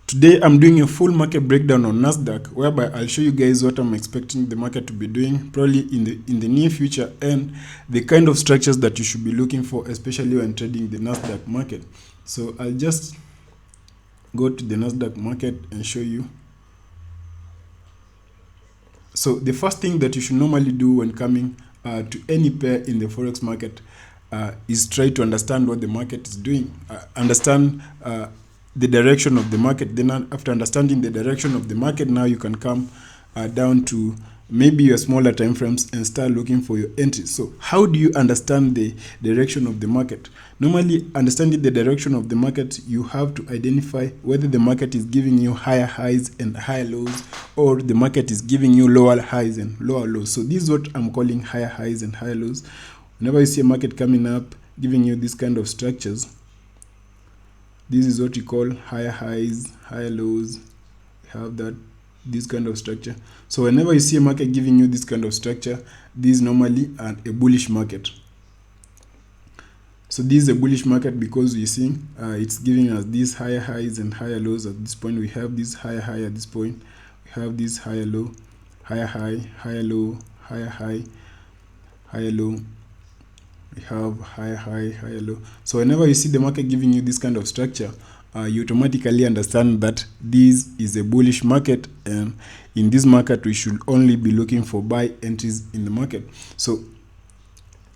Today I'm doing a full market breakdown on Nasdaq, whereby I'll show you guys what I'm expecting the market to be doing probably in the near future, and the kind of structures that you should be looking for, especially when trading the Nasdaq market. So I'll just go to the Nasdaq market and show you. So the first thing that you should normally do when coming to any pair in the forex market is try to understand what the market is doing, understand the direction of the market. Then after understanding the direction of the market, now you can come down to maybe your smaller time frames and start looking for your entries. So how do you understand the direction of the market? Normally, understanding the direction of the market, you have to identify whether the market is giving you higher highs and higher lows, or the market is giving you lower highs and lower lows. So this is what I'm calling higher highs and higher lows. Whenever you see a market coming up giving you this kind of structures, this is what you call higher highs, higher lows. We have this kind of structure. So whenever you see a market giving you this kind of structure, this is normally a bullish market. So this is a bullish market because you see it's giving us these higher highs and higher lows. At this point, we have this higher high. At this point, we have this higher low, higher high, higher low, higher high, higher low. We have higher high, higher low. So whenever you see the market giving you this kind of structure, you automatically understand that this is a bullish market, and in this market we should only be looking for buy entries in the market. So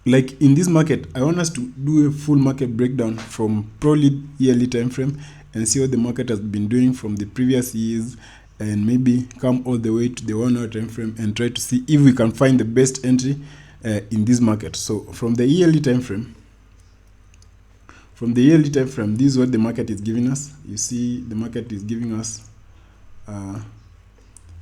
like in this market, I want us to do a full market breakdown from probably yearly time frame and see what the market has been doing from the previous years, and maybe come all the way to the 1 hour time frame and try to see if we can find the best entry in this market. So from the yearly time frame, this is what the market is giving us. You see the market is giving us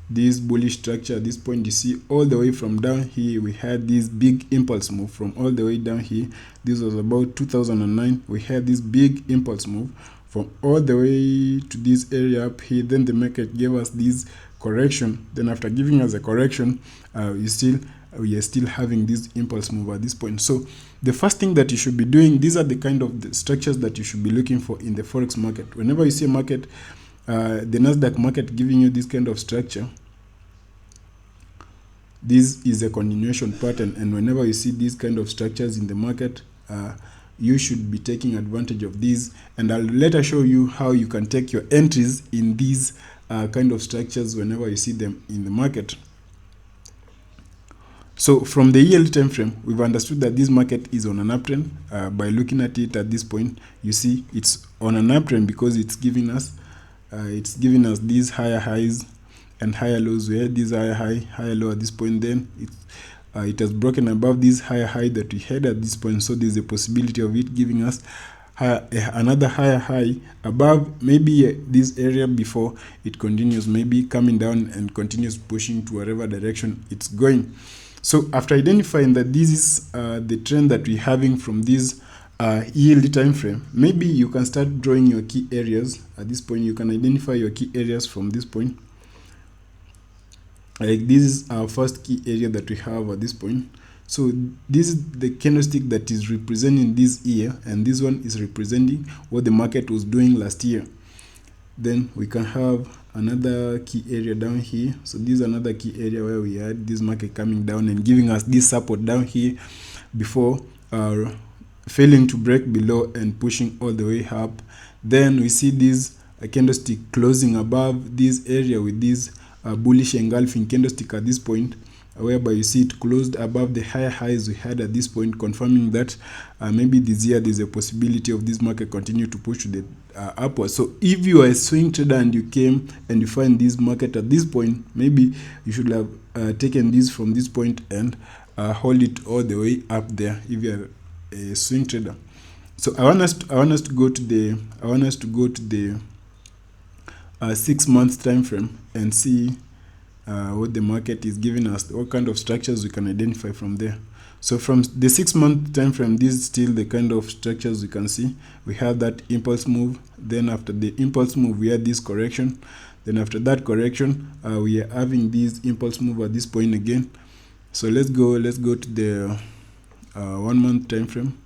this bullish structure. At this point, you see all the way from down here, we had this big impulse move from all the way down here. This was about 2009. We had this big impulse move from all the way to this area up here. Then the market gave us this correction. Then after giving us a correction, we are still having this impulse move at this point. So the first thing that you should be doing, these are the kind of the structures that you should be looking for in the forex market. Whenever you see a market, the Nasdaq market giving you this kind of structure, this is a continuation pattern, and whenever you see these kind of structures in the market, you should be taking advantage of these. And I'll later show you how you can take your entries in these kind of structures whenever you see them in the market. So from the yearly time frame, we've understood that this market is on an uptrend. By looking at it at this point, you see it's on an uptrend because it's giving us these higher highs and higher lows. We had this higher high, higher low at this point. Then it has broken above this higher high that we had at this point. So there's a possibility of it giving us another higher high above maybe this area before it continues, maybe coming down and continues pushing to whatever direction it's going. So after identifying that this is the trend that we're having from this yearly time frame, maybe you can start drawing your key areas. At this point, you can identify your key areas from this point. Like this is our first key area that we have at this point. So this is the candlestick that is representing this year, and this one is representing what the market was doing last year. Then we can have another key area down here. So this is another key area where we had this market coming down and giving us this support down here before failing to break below and pushing all the way up. Then we see this candlestick closing above this area with this bullish engulfing candlestick at this point, whereby you see it closed above the higher highs we had at this point, confirming that maybe this year there's a possibility of this market continue to push to the upwards. So if you are a swing trader and you came and you find this market at this point, maybe you should have taken this from this point and hold it all the way up there if you are a swing trader. So I want us to go to the 6 month time frame and see what the market is giving us, what kind of structures we can identify from there. So from the 6 month time frame, this is still the kind of structures we can see. We have that impulse move. Then after the impulse move, we had this correction. Then after that correction, we are having this impulse move at this point again. So let's go to the 1 month time frame.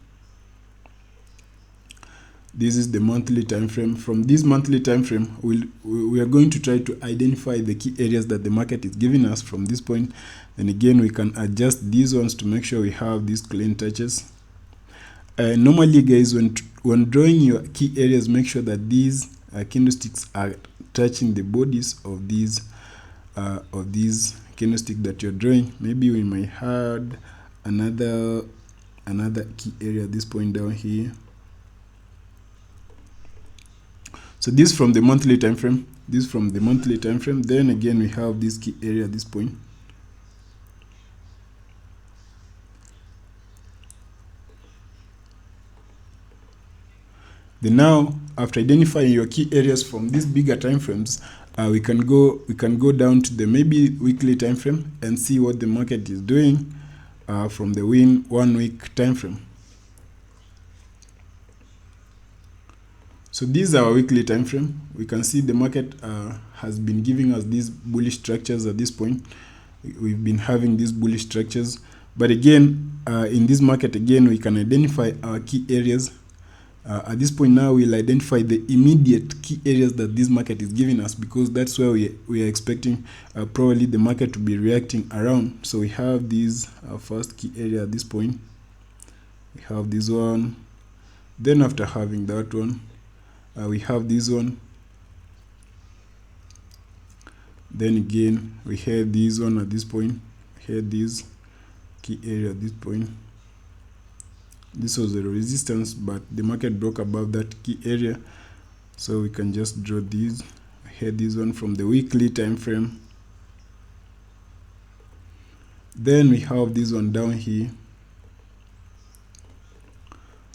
This is the monthly time frame. From this monthly time frame, we are going to try to identify the key areas that the market is giving us from this point. And again, we can adjust these ones to make sure we have these clean touches. Normally, guys, when drawing your key areas, make sure that these candlesticks are touching the bodies of these candlestick that you're drawing. Maybe we might add another key area at this point down here. So this from the monthly time frame. This from the monthly time frame. Then again, we have this key area at this point. Then now, after identifying your key areas from these bigger time frames, we can go down to the maybe weekly time frame and see what the market is doing from the 1 week time frame. So this is our weekly time frame. We can see the market has been giving us these bullish structures at this point. We've been having these bullish structures, but again, in this market, again, we can identify our key areas. At this point now, we'll identify the immediate key areas that this market is giving us, because that's where we are expecting probably the market to be reacting around. So we have this first key area at this point. We have this one. Then after having that one, we have this one. Then again, we had this one at this point. We had this key area at this point. This was a resistance, but the market broke above that key area, so we can just draw these. I had this one from the weekly time frame. Then we have this one down here.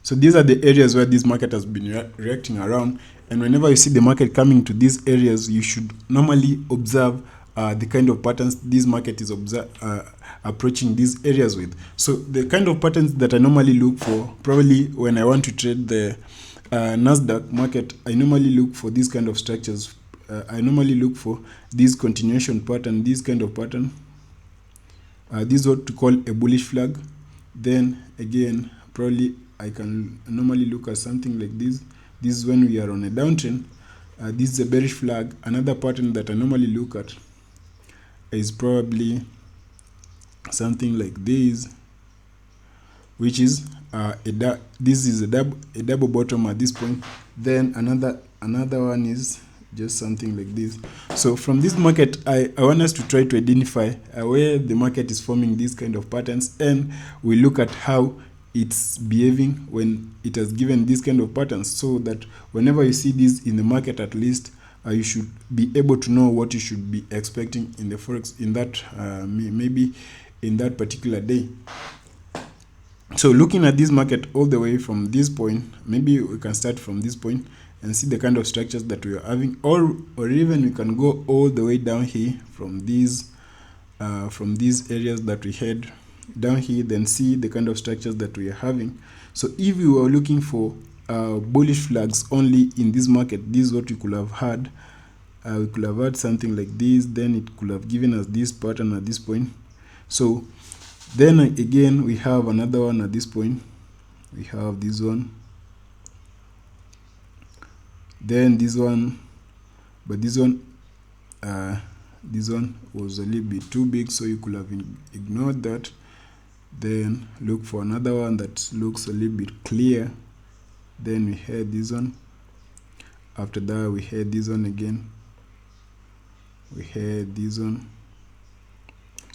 So these are the areas where this market has been reacting around, and whenever you see the market coming to these areas, you should normally observe the kind of patterns this market is approaching these areas with. So the kind of patterns that I normally look for, probably when I want to trade the Nasdaq market, I normally look for these kind of structures. I normally look for this continuation pattern, this kind of pattern. This is what to call a bullish flag. Then again, probably I can normally look at something like this. This is when we are on a downtrend. This is a bearish flag. Another pattern that I normally look at is probably something like this, which is this is a double bottom at this point. Then another one is just something like this. So from this market, I want us to try to identify where the market is forming these kind of patterns, and we look at how it's behaving when it has given these kind of patterns, so that whenever you see this in the market, at least you should be able to know what you should be expecting in the forex in that maybe in that particular day. So looking at this market all the way from this point, maybe we can start from this point and see the kind of structures that we are having, or even we can go all the way down here from these areas that we had down here, then see the kind of structures that we are having. So if we were looking for bullish flags only in this market, this is what we could have had. We could have had something like this, then it could have given us this pattern at this point. So then again, we have another one at this point. We have this one, then this one, but this one was a little bit too big, so you could have ignored that. Then look for another one that looks a little bit clear. Then we had this one. After that, we had this one again. We had this one.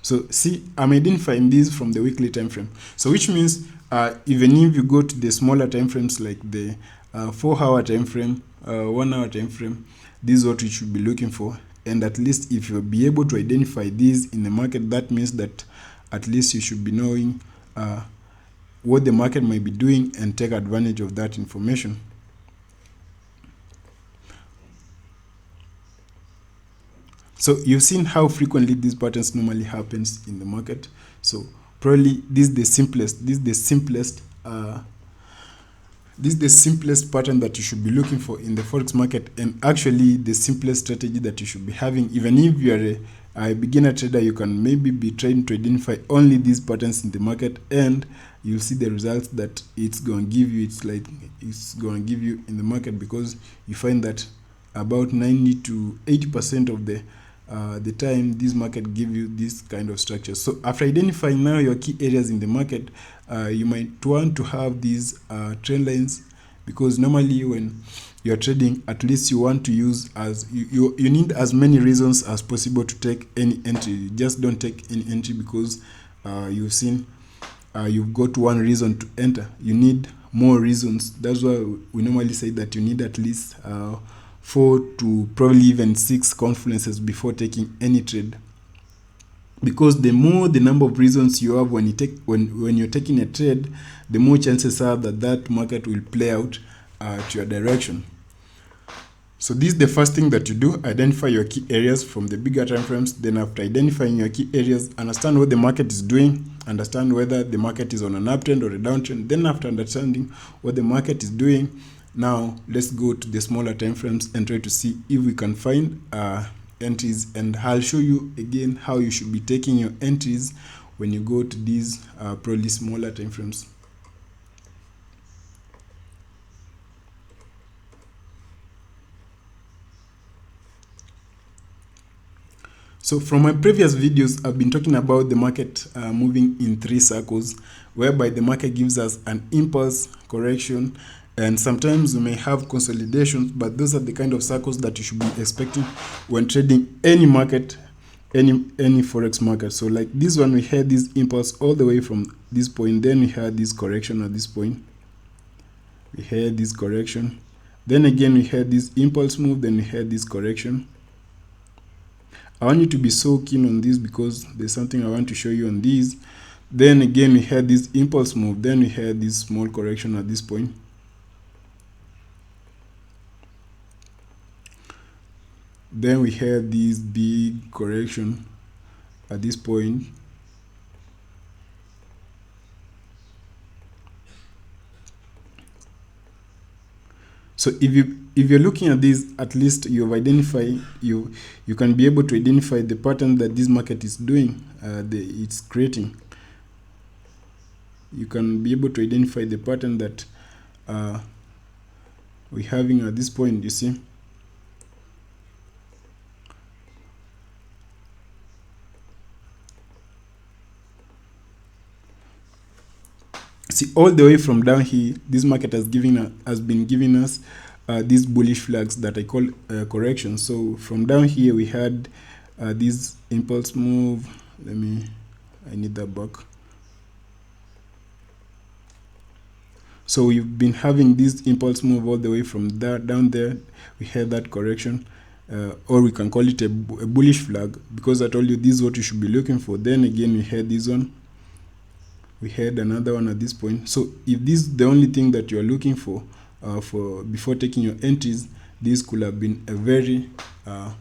So see, I'm identifying these from the weekly time frame. So which means even if you go to the smaller time frames like the 4-hour time frame, 1 hour time frame, this is what we should be looking for. And at least if you'll be able to identify these in the market, that means that at least you should be knowing what the market might be doing and take advantage of that information. So you've seen how frequently these patterns normally happens in the market. So probably this is the simplest pattern that you should be looking for in the forex market, and actually the simplest strategy that you should be having, even if you are a beginner trader, you can maybe be trying to identify only these patterns in the market, and you'll see the results that it's going to give you. It's going to give you in the market, because you find that about 90 to 80% of the time this market give you this kind of structure. So after identifying now your key areas in the market, you might want to have these trend lines, because normally when you're trading, at least you want to use as you need as many reasons as possible to take any entry. You just don't take any entry because you've seen you've got one reason to enter. You need more reasons. That's why we normally say that you need at least 4 to probably even 6 confluences before taking any trade, because the more the number of reasons you have when you're taking a trade, the more chances are that market will play out to your direction. So this is the first thing that you do: identify your key areas from the bigger time frames. Then after identifying your key areas, understand what the market is doing, understand whether the market is on an uptrend or a downtrend. Then after understanding what the market is doing, now let's go to the smaller time frames and try to see if we can find entries, and I'll show you again how you should be taking your entries when you go to these probably smaller time frames. So from my previous videos, I've been talking about the market moving in 3 circles, whereby the market gives us an impulse, correction, and sometimes we may have consolidations, but those are the kind of circles that you should be expecting when trading any market, any forex market. So like this one, we had this impulse all the way from this point, then we had this correction at this point, we had this correction, then again we had this impulse move, then we had this correction. I want you to be so keen on this because there's something I want to show you on these. Then again we had this impulse move, then we had this small correction at this point. Then we had this big correction at this point. So if you're looking at this, at least you've identified, you can be able to identify the pattern that this market is doing, it's creating. You can be able to identify the pattern that we're having at this point, you see. See, all the way from down here, this market has been giving us these bullish flags that I call corrections. So from down here, we had this impulse move. I need that back. So we've been having this impulse move all the way from down there. We had that correction, or we can call it a bullish flag, because I told you this is what you should be looking for. Then again, we had this one. We had another one at this point. So if this is the only thing that you are looking for before taking your entries, this could have been a very a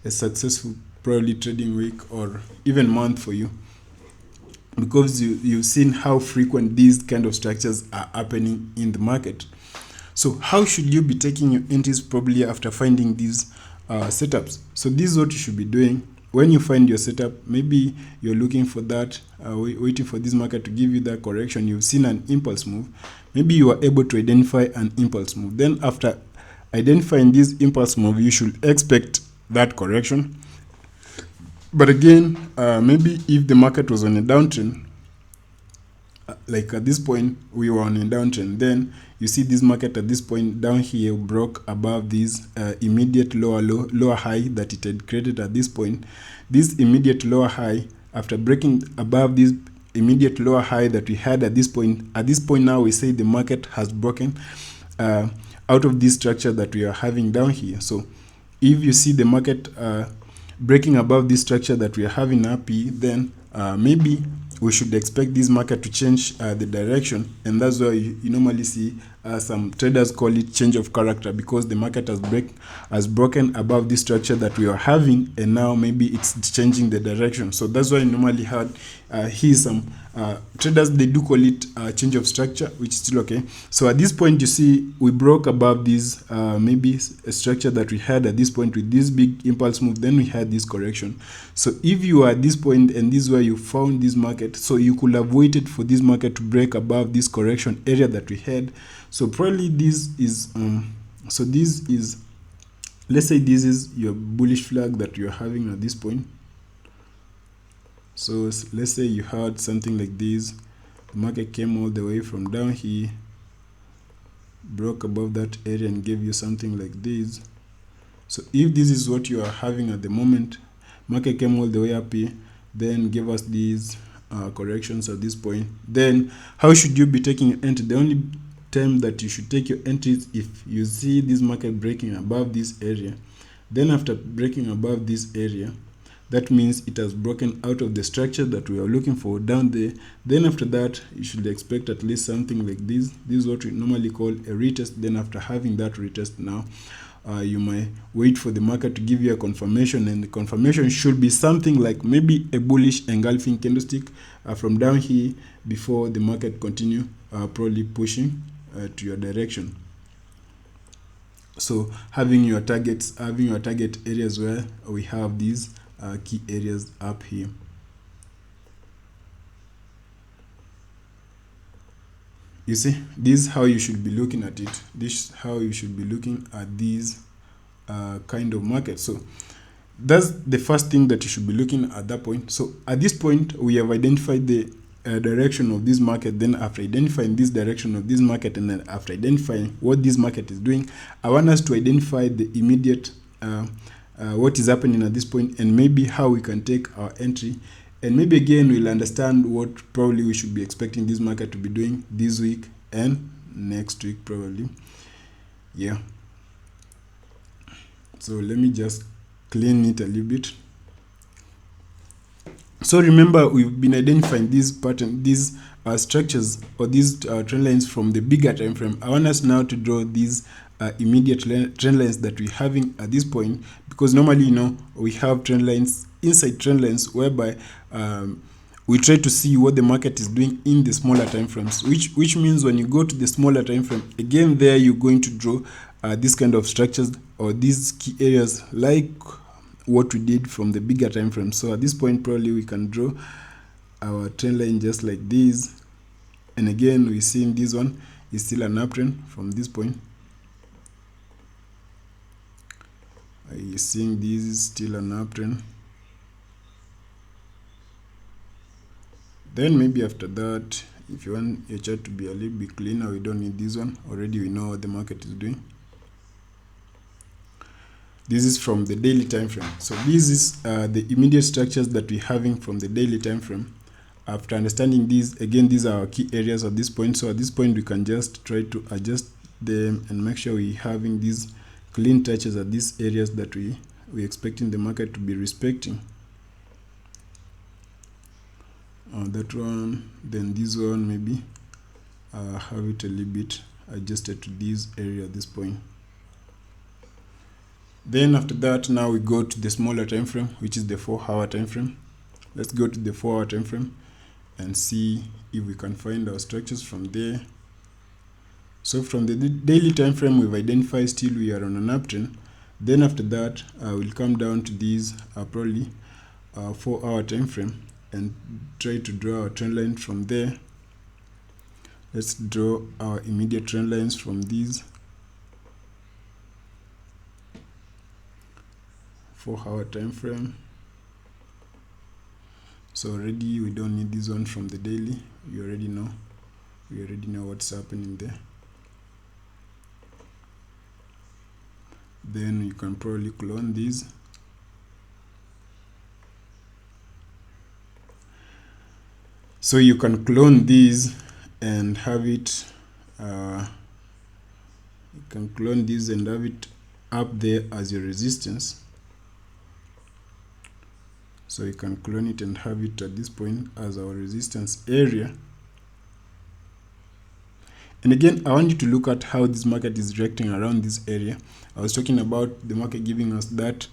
successful probably trading week or even month for you, because you've seen how frequent these kind of structures are happening in the market. So how should you be taking your entries probably after finding these setups? So this is what you should be doing. When you find your setup, maybe you're looking for that, waiting for this market to give you that correction. You've seen an impulse move. Maybe you are able to identify an impulse move. Then after identifying this impulse move, you should expect that correction. But again, maybe if the market was on a downtrend, like at this point, we were on a downtrend, then you see this market at this point down here broke above this immediate lower high that it had created at this point. This immediate lower high, after breaking above this immediate lower high that we had at this point now we say the market has broken out of this structure that we are having down here. So if you see the market breaking above this structure that we are having up here, then maybe we should expect this market to change the direction, and that's why you normally see some traders call it change of character, because the market has broken above this structure that we are having, and now maybe it's changing the direction. So that's why I normally had here some traders, they do call it change of structure, which is still okay. So at this point, you see we broke above this maybe a structure that we had at this point with this big impulse move, then we had this correction. So if you are at this point and this is where you found this market, so you could have waited for this market to break above this correction area that we had. So probably this is so this is, let's say this is your bullish flag that you're having at this point. So let's say you had something like this, the market came all the way from down here, broke above that area and gave you something like this. So if this is what you are having at the moment, market came all the way up here, then gave us these corrections at this point, then how should you be taking your entry? The only time that you should take your entries if you see this market breaking above this area. Then after breaking above this area, that means it has broken out of the structure that we are looking for down there. Then after that, you should expect at least something like this. This is what we normally call a retest. Then after having that retest, now you might wait for the market to give you a confirmation, and the confirmation should be something like maybe a bullish engulfing candlestick from down here before the market continue probably pushing to your direction. So having your target areas where we have these key areas up here. You see, this is how you should be looking at it. This is how you should be looking at these kind of market. So that's the first thing that you should be looking at that point. So at this point, we have identified the direction of this market. Then after identifying this direction of this market, and then after identifying what this market is doing, I want us to identify the immediate what is happening at this point, and maybe how we can take our entry. And maybe again we'll understand what probably we should be expecting this market to be doing this week and next week probably. Yeah. So let me just clean it a little bit. So remember, we've been identifying these these structures or these trend lines from the bigger time frame. I want us now to draw these immediate trend lines that we're having at this point, because normally, you know, we have trend lines inside trend lines whereby we try to see what the market is doing in the smaller time frames, which means when you go to the smaller time frame, again there you're going to draw this kind of structures or these key areas like what we did from the bigger time frame. So at this point, probably we can draw our trend line just like this, and again we're seeing this one is still an uptrend from this point. You're seeing this is still an uptrend. Then maybe after that, if you want your chart to be a little bit cleaner, we don't need this one. Already we know what the market is doing. This is from the daily time frame. So this is the immediate structures that we're having from the daily time frame. After understanding these, again, these are our key areas at this point. So at this point, we can just try to adjust them and make sure we're having these clean touches at these areas that we're expecting the market to be respecting. That one, then this one, maybe have it a little bit adjusted to this area at this point. Then after that, now we go to the smaller time frame, which is the 4-hour time frame. Let's go to the 4-hour time frame and see if we can find our structures from there. So from the daily time frame, we've identified still we are on an uptrend. Then after that, we'll come down to these probably 4-hour time frame and try to draw our trend line from there. Let's draw our immediate trend lines from these 4-hour time frame. So already we don't need this one from the daily. We already know what's happening there. Then you can probably clone these. So you can clone these and have it you can clone these and have it up there as your resistance. So you can clone it and have it at this point as our resistance area. And again, I want you to look at how this market is reacting around this area. I was talking about the market giving us that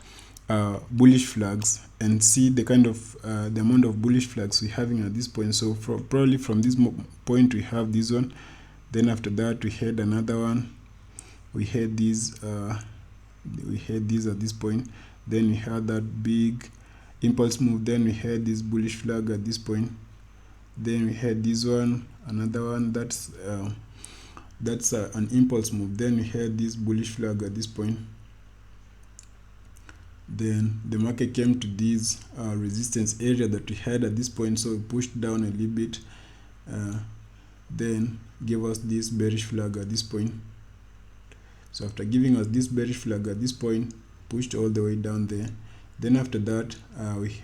bullish flags, and see the kind of the amount of bullish flags we're having at this point. So probably from this point we have this one, then after that we had another one, we had these at this point, then we had that big impulse move, then we had this bullish flag at this point, then we had this one, another one, that's an impulse move, then we had this bullish flag at this point. Then the market came to this resistance area that we had at this point, so it pushed down a little bit, then gave us this bearish flag at this point. So after giving us this bearish flag at this point, pushed all the way down there. Then after that,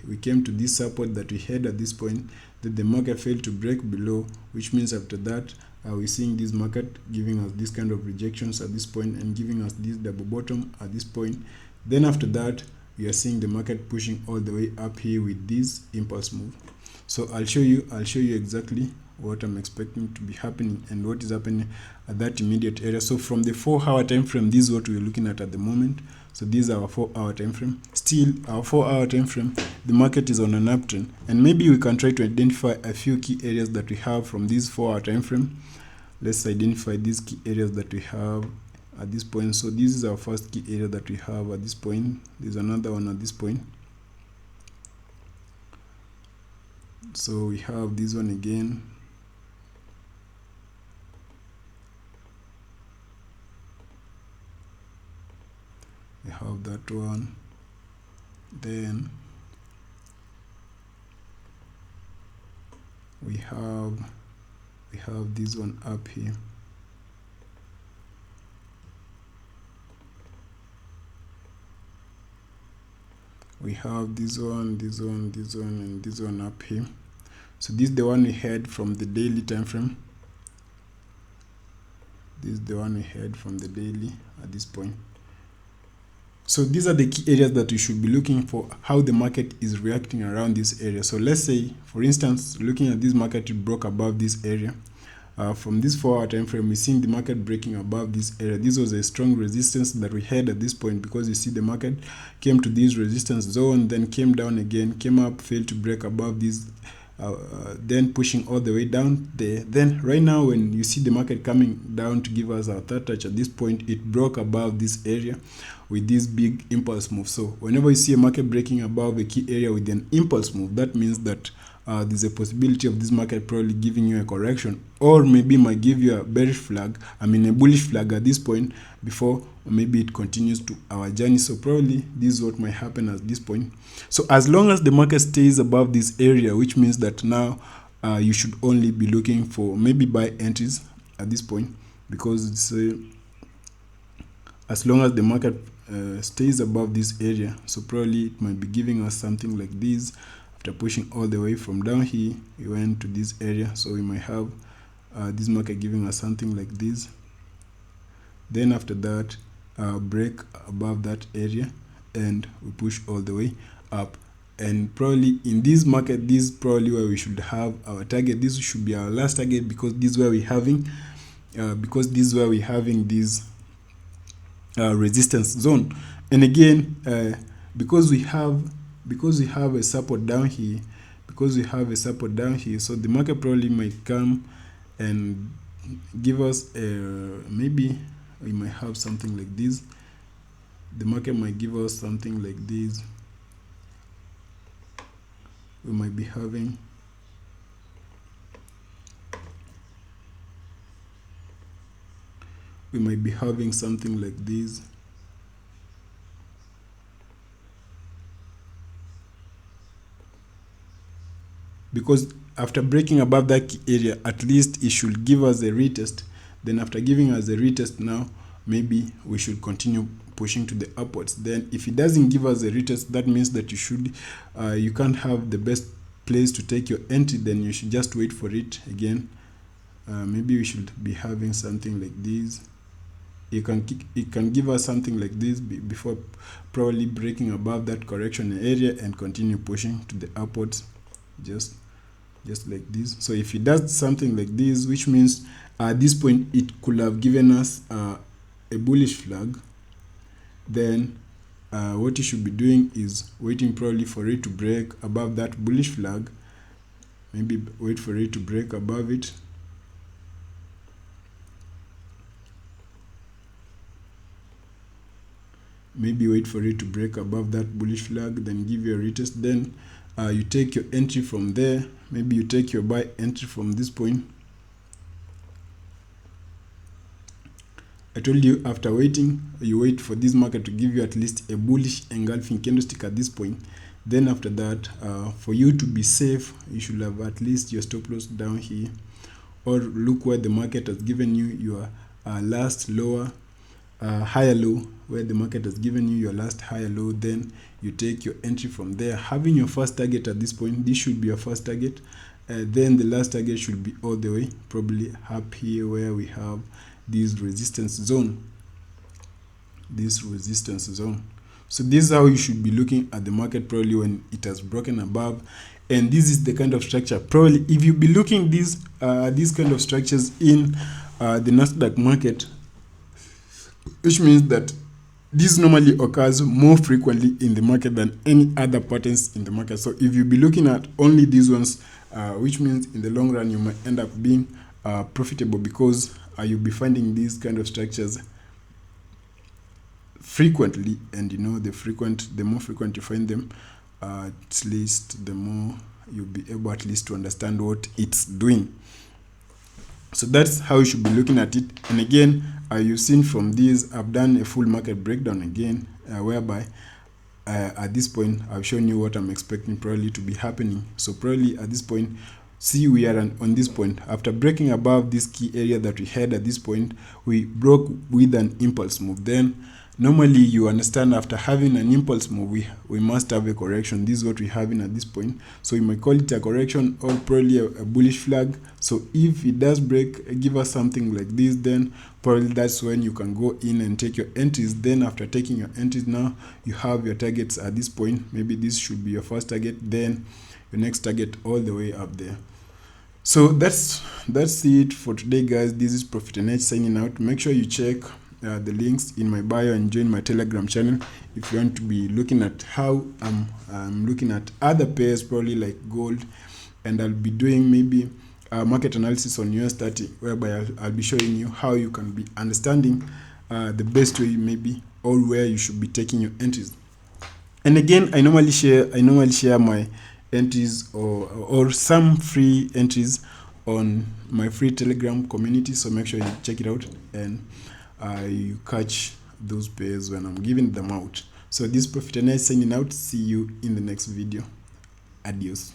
we came to this support that we had at this point, that the market failed to break below, which means after that, we're seeing this market giving us this kind of rejections at this point and giving us this double bottom at this point. Then after that, we are seeing the market pushing all the way up here with this impulse move. So I'll show you exactly what I'm expecting to be happening and what is happening at that immediate area. So from the 4-hour time frame, this is what we're looking at the moment. So this is our 4-hour time frame. Still, our 4-hour time frame, the market is on an uptrend, and maybe we can try to identify a few key areas that we have from this 4-hour time frame. Let's identify these key areas that we have at this point. So this is our first key area that we have at this point. There's another one at this point. So we have this one again. We have that one. Then we have this one up here. We have this one, this one, this one, and this one up here. So this is the one we had from the daily time frame. This is the one we had from the daily at this point. So these are the key areas that we should be looking for, how the market is reacting around this area. So let's say, for instance, looking at this market, it broke above this area. From this 4-hour time frame, we're seeing the market breaking above this area. This was a strong resistance that we had at this point, because you see the market came to this resistance zone, then came down again, came up, failed to break above this, then pushing all the way down there. Then right now, when you see the market coming down to give us our third touch at this point, it broke above this area with this big impulse move. So whenever you see a market breaking above a key area with an impulse move, that means that there's a possibility of this market probably giving you a correction, or maybe might give you a bearish flag, a bullish flag at this point, before maybe it continues to our journey. So probably this is what might happen at this point. So as long as the market stays above this area, which means that now you should only be looking for maybe buy entries at this point, because it's as long as the market stays above this area, so probably it might be giving us something like this. After pushing all the way from down here, we went to this area, so we might have this market giving us something like this. Then after that, break above that area, and we push all the way up. And probably in this market, this is probably where we should have our target. This should be our last target, because this is where we're having this resistance zone. And again, because we have a support down here, so the market probably might come and give us maybe we might have something like this. The market might give us something like this. We might be having something like this. Because after breaking above that area, at least it should give us a retest. Then after giving us a retest, now maybe we should continue pushing to the upwards. Then if it doesn't give us a retest, that means that you can't have the best place to take your entry. Then you should just wait for it again. Maybe we should be having something like this. It can give us something like this before probably breaking above that correction area and continue pushing to the upwards. Just just like this. So if it does something like this, which means at this point it could have given us a bullish flag, then what you should be doing is waiting probably for it to break above that bullish flag. Maybe wait for it to break above it. Maybe wait for it to break above that bullish flag, then give you a retest. Then you take your entry from there. Maybe you take your buy entry from this point. I told you, after waiting, you wait for this market to give you at least a bullish engulfing candlestick at this point. Then after that, for you to be safe, you should have at least your stop loss down here, or look where the market has given you your last lower higher low, where the market has given you your last higher low. Then you take your entry from there, having your first target at this point. This should be your first target. Then the last target should be all the way probably up here, where we have this resistance zone. So this is how you should be looking at the market probably when it has broken above. And this is the kind of structure probably if you be looking these kind of structures in the Nasdaq market, which means that this normally occurs more frequently in the market than any other patterns in the market. So if you be looking at only these ones, which means in the long run you might end up being profitable, because you'll be finding these kind of structures frequently. And you know, the more frequent you find them, at least the more you'll be able at least to understand what it's doing. So that's how you should be looking at it. And again, you've seen from these, I've done a full market breakdown again, whereby at this point I've shown you what I'm expecting probably to be happening. So probably at this point, see, we are on this point. After breaking above this key area that we had at this point, we broke with an impulse move. Then normally you understand, after having an impulse move, we must have a correction. This is what we're having at this point. So you might call it a correction or probably a bullish flag. So if it does break, give us something like this, then probably that's when you can go in and take your entries. Then after taking your entries, now you have your targets at this point. Maybe this should be your first target, then your next target all the way up there. So that's it for today, guys. This is Profit and Edge signing out. Make sure you check the links in my bio and join my Telegram channel if you want to be looking at how I'm looking at other pairs, probably like gold, and I'll be doing maybe market analysis on US30, whereby I'll be showing you how you can be understanding the best way maybe, or where you should be taking your entries. And again, I normally share my entries or some free entries on my free Telegram community, so make sure you check it out and you catch those pairs when I'm giving them out. So this is Profit and Edge signing out. See you in the next video. Adios.